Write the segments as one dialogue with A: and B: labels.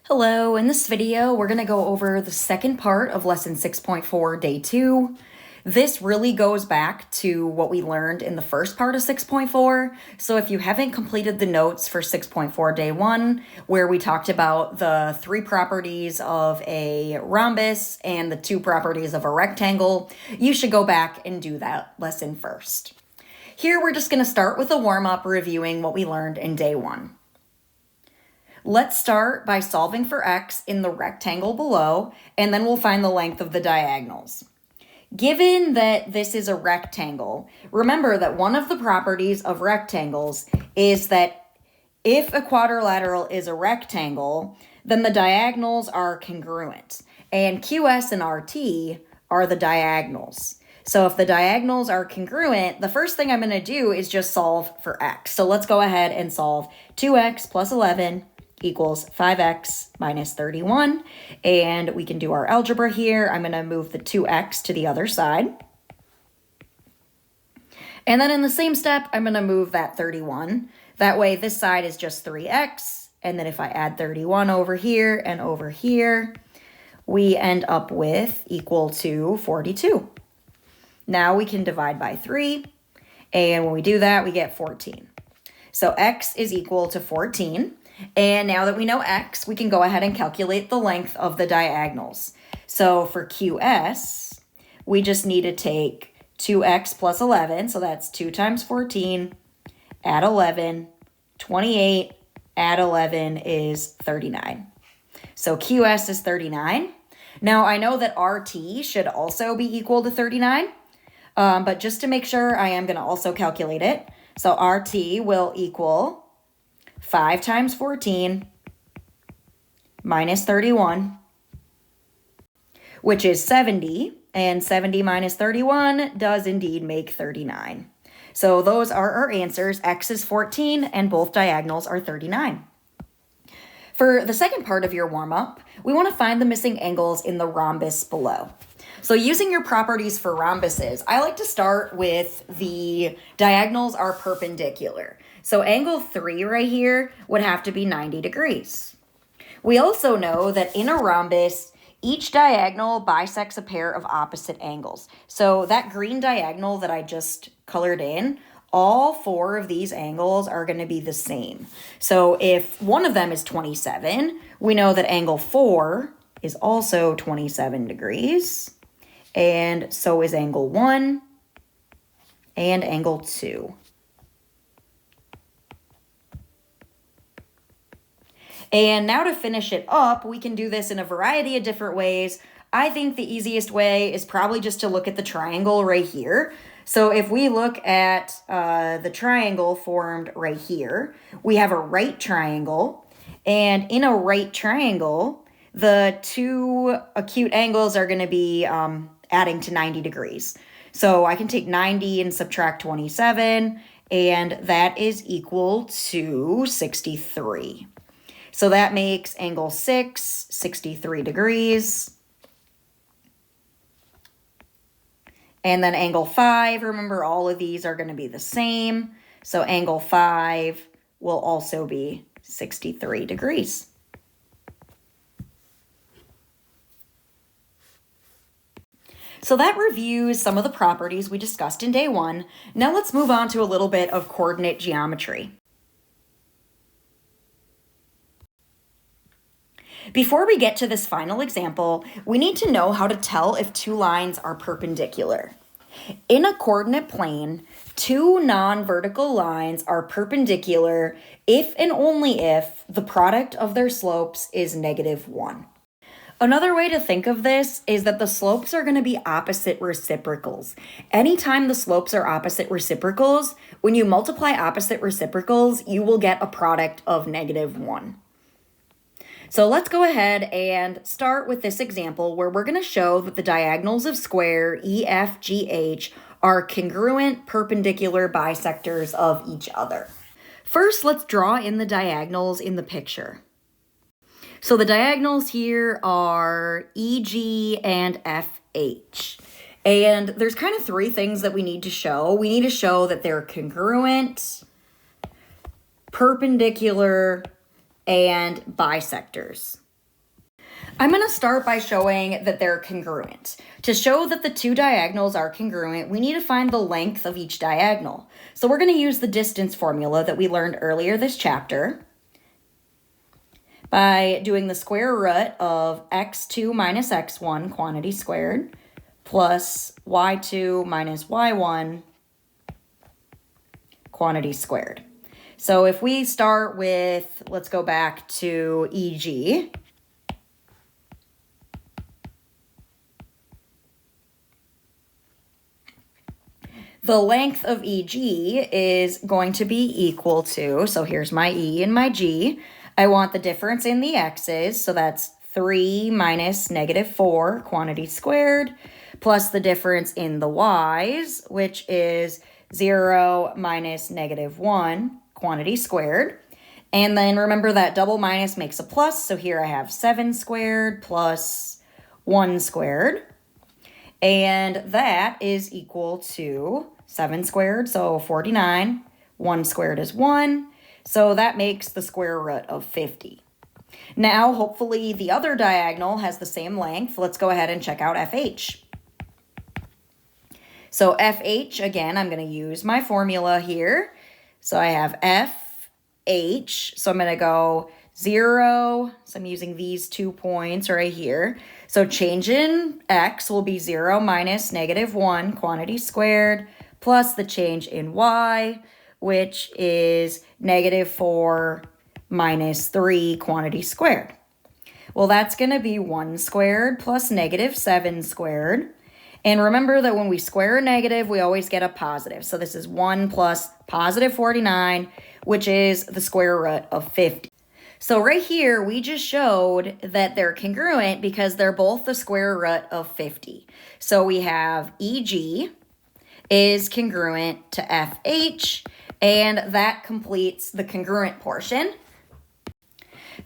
A: Hello, in this video, we're going to go over the second part of lesson 6.4, day 2. This really goes back to what we learned in the first part of 6.4. So if you haven't completed the notes for 6.4, day 1, where we talked about the 3 properties of a rhombus and the 2 properties of a rectangle, you should go back and do that lesson first. Here, we're just going to start with a warm-up reviewing what we learned in day 1. Let's start by solving for x in the rectangle below, and then we'll find the length of the diagonals. Given that this is a rectangle, remember that one of the properties of rectangles is that if a quadrilateral is a rectangle, then the diagonals are congruent, and QS and RT are the diagonals. So if the diagonals are congruent, the first thing I'm going to do is just solve for x. So let's go ahead and solve 2x plus 11 equals 5x minus 31. And we can do our algebra here. I'm going to move the 2x to the other side. And then in the same step, I'm going to move that 31. That way this side is just 3x. And then if I add 31 over here and over here, we end up with equal to 42. Now we can divide by 3. And when we do that, we get 14. So x is equal to 14. And now that we know x, we can go ahead and calculate the length of the diagonals. So for QS, we just need to take 2x plus 11, so that's 2 times 14, add 11, 28, add 11 is 39. So QS is 39. Now I know that RT should also be equal to 39, but just to make sure, I am going to also calculate it. So RT will equal 5 times 14 minus 31, which is 70, and 70 minus 31 does indeed make 39. So those are our answers. X is 14, and both diagonals are 39. For the second part of your warm-up, we want to find the missing angles in the rhombus below. So using your properties for rhombuses, I like to start with the diagonals are perpendicular. So angle 3 right here would have to be 90 degrees. We also know that in a rhombus, each diagonal bisects a pair of opposite angles. So that green diagonal that I just colored in, all 4 of these angles are going to be the same. So if one of them is 27, we know that angle 4 is also 27 degrees. And so is angle 1 and angle 2. And now to finish it up, we can do this in a variety of different ways. I think the easiest way is probably just to look at the triangle right here. So if we look at the triangle formed right here, we have a right triangle. And in a right triangle, the 2 acute angles are going to be adding to 90 degrees. So I can take 90 and subtract 27, and that is equal to 63. So that makes angle 6, 63 degrees. And then angle 5, remember all of these are going to be the same. So angle 5 will also be 63 degrees. So that reviews some of the properties we discussed in day 1. Now let's move on to a little bit of coordinate geometry. Before we get to this final example, we need to know how to tell if 2 lines are perpendicular. In a coordinate plane, 2 non-vertical lines are perpendicular if and only if the product of their slopes is -1. Another way to think of this is that the slopes are going to be opposite reciprocals. Anytime the slopes are opposite reciprocals, when you multiply opposite reciprocals, you will get a product of -1. So let's go ahead and start with this example where we're going to show that the diagonals of square EFGH are congruent perpendicular bisectors of each other. First, let's draw in the diagonals in the picture. So the diagonals here are EG and FH. And there's kind of 3 things that we need to show. We need to show that they're congruent, perpendicular, and bisectors. I'm going to start by showing that they're congruent. To show that the two diagonals are congruent, we need to find the length of each diagonal. So we're going to use the distance formula that we learned earlier this chapter by doing the square root of x2 minus x1, quantity squared, plus y2 minus y1, quantity squared. So if we start with, let's go back to EG. The length of EG is going to be equal to, so here's my E and my G. I want the difference in the x's, so that's 3 minus negative 4, quantity squared, plus the difference in the y's, which is 0 minus negative 1, quantity squared. And then remember that double minus makes a plus, so here I have 7 squared plus 1 squared. And that is equal to 7 squared, so 49. 1 squared is 1, so that makes the square root of 50. Now, hopefully the other diagonal has the same length. Let's go ahead and check out FH. So FH, again, I'm going to use my formula here. So I have FH, so I'm going to go 0, so I'm using these 2 points right here. So change in x will be 0 minus negative 1, quantity squared, plus the change in y, which is negative 4 minus 3, quantity squared. Well, that's going to be 1 squared plus negative 7 squared. And remember that when we square a negative, we always get a positive. So this is 1 plus positive 49, which is the square root of 50. So right here, we just showed that they're congruent because they're both the square root of 50. So we have EG is congruent to FH, and that completes the congruent portion.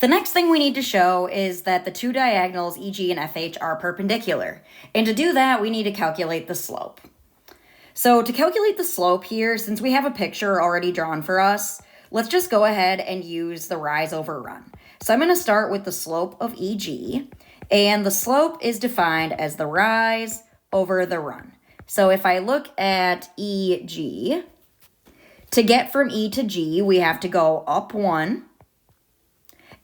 A: The next thing we need to show is that the two diagonals, EG and FH, are perpendicular. And to do that, we need to calculate the slope. So to calculate the slope here, since we have a picture already drawn for us, let's just go ahead and use the rise over run. So I'm going to start with the slope of EG, and the slope is defined as the rise over the run. So if I look at EG, to get from E to G, we have to go up 1,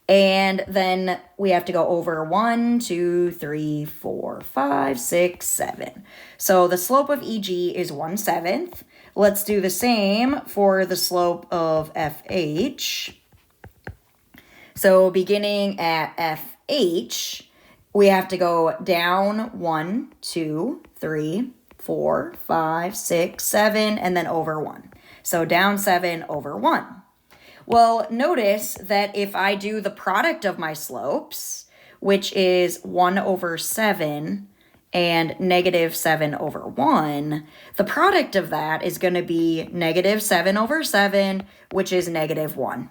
A: and then we have to go over 1, 2, 3, 4, 5, 6, 7. So the slope of EG is 1/7. Let's do the same for the slope of FH. So beginning at FH, we have to go down 1, 2, 3, 4, 5, 6, 7, and then over 1. So down 7 over 1. Well, notice that if I do the product of my slopes, which is 1 over 7 and negative 7 over 1, the product of that is going to be negative 7 over 7, which is negative 1.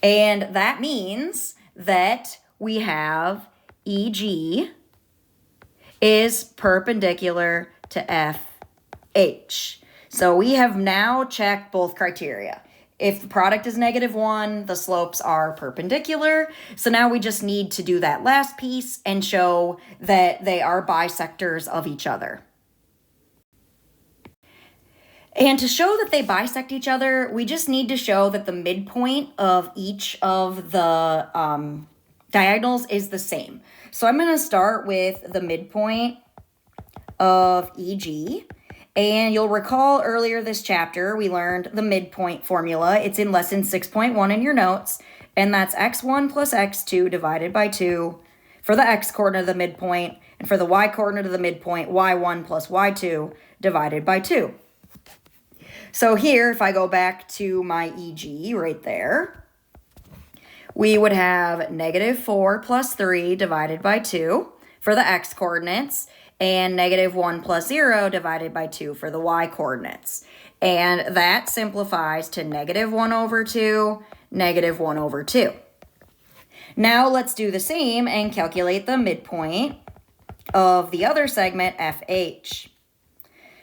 A: And that means that we have EG is perpendicular to FH. So we have now checked both criteria. If the product is negative 1, the slopes are perpendicular. So now we just need to do that last piece and show that they are bisectors of each other. And to show that they bisect each other, we just need to show that the midpoint of each of the diagonals is the same. So I'm going to start with the midpoint of EG. And you'll recall earlier this chapter, we learned the midpoint formula. It's in lesson 6.1 in your notes. And that's x1 plus x2 divided by 2 for the x coordinate of the midpoint. And for the y coordinate of the midpoint, y1 plus y2 divided by 2. So here, if I go back to my EG right there, we would have negative 4 plus 3 divided by 2 for the x coordinates, and negative 1 plus 0 divided by 2 for the y coordinates. And that simplifies to negative 1 over 2, negative 1 over 2. Now let's do the same and calculate the midpoint of the other segment, FH.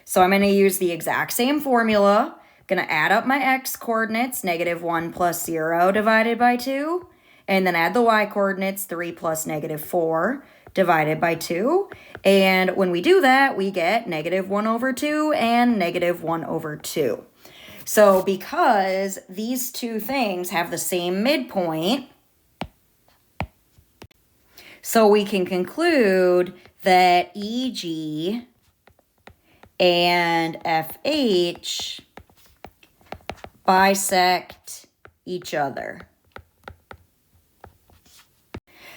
A: So I'm going to use the exact same formula. Going to add up my x coordinates, negative 1 plus 0 divided by 2, and then add the y coordinates, 3 plus negative 4 divided by 2. And when we do that, we get negative 1 over 2 and negative 1 over 2. So because these two things have the same midpoint, so we can conclude that EG and FH bisect each other.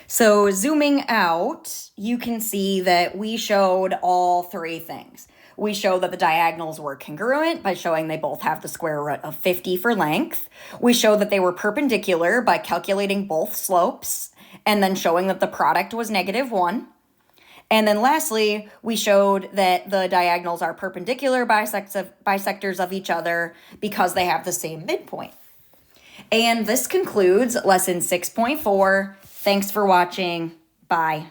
A: So zooming out, you can see that we showed all three things. We showed that the diagonals were congruent by showing they both have the square root of 50 for length. We showed that they were perpendicular by calculating both slopes and then showing that the product was negative 1. And then lastly, we showed that the diagonals are perpendicular bisectors of each other because they have the same midpoint. And this concludes lesson 6.4. Thanks for watching. Bye.